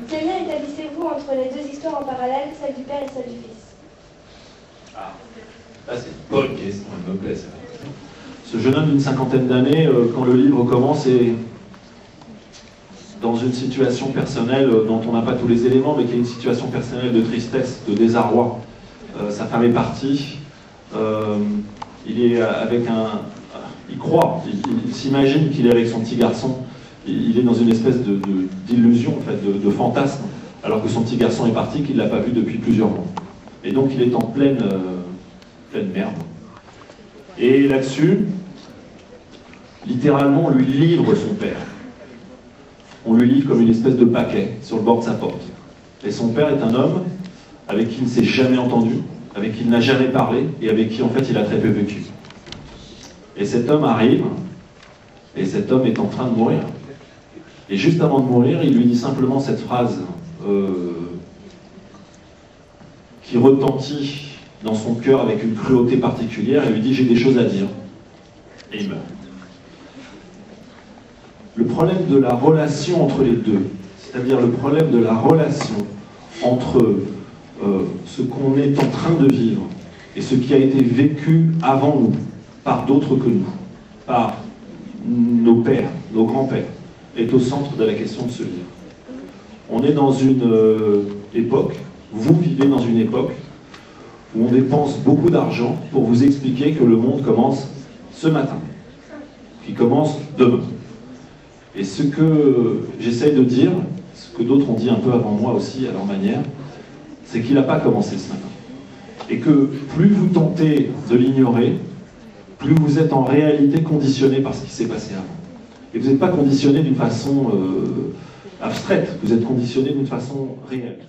Quel lien établissez-vous entre les deux histoires en parallèle, celle du père et celle du fils? Ah, là c'est une bonne question, elle me plaît ça. Ce jeune homme d'une cinquantaine d'années, quand le livre commence, est dans une situation personnelle dont on n'a pas tous les éléments, mais qui est une situation personnelle de tristesse, de désarroi. Sa femme est partie, il est avec un... Il croit, il s'imagine qu'il est avec son petit garçon, il est dans une espèce d'illusion, en fait, de fantasme, alors que son petit garçon est parti, qu'il ne l'a pas vu depuis plusieurs mois. Et donc il est en pleine merde. Et là-dessus, littéralement, on lui livre son père. On lui livre comme une espèce de paquet sur le bord de sa porte. Et son père est un homme avec qui il ne s'est jamais entendu, avec qui il n'a jamais parlé, et avec qui, en fait, il a très peu vécu. Et cet homme arrive, et cet homme est en train de mourir. Et juste avant de mourir, il lui dit simplement cette phrase qui retentit dans son cœur avec une cruauté particulière. Il lui dit « J'ai des choses à dire ». Et il meurt. Le problème de la relation entre les deux, c'est-à-dire le problème de la relation entre ce qu'on est en train de vivre et ce qui a été vécu avant nous, par d'autres que nous, par nos pères, nos grands-pères, est au centre de la question de ce livre. On est dans une époque, vous vivez dans une époque où on dépense beaucoup d'argent pour vous expliquer que le monde commence ce matin, qui commence demain. Et ce que j'essaye de dire, ce que d'autres ont dit un peu avant moi aussi à leur manière, c'est qu'il n'a pas commencé ce matin. Et que plus vous tentez de l'ignorer, plus vous êtes en réalité conditionné par ce qui s'est passé avant. Et vous n'êtes pas conditionné d'une façon abstraite, vous êtes conditionné d'une façon réelle.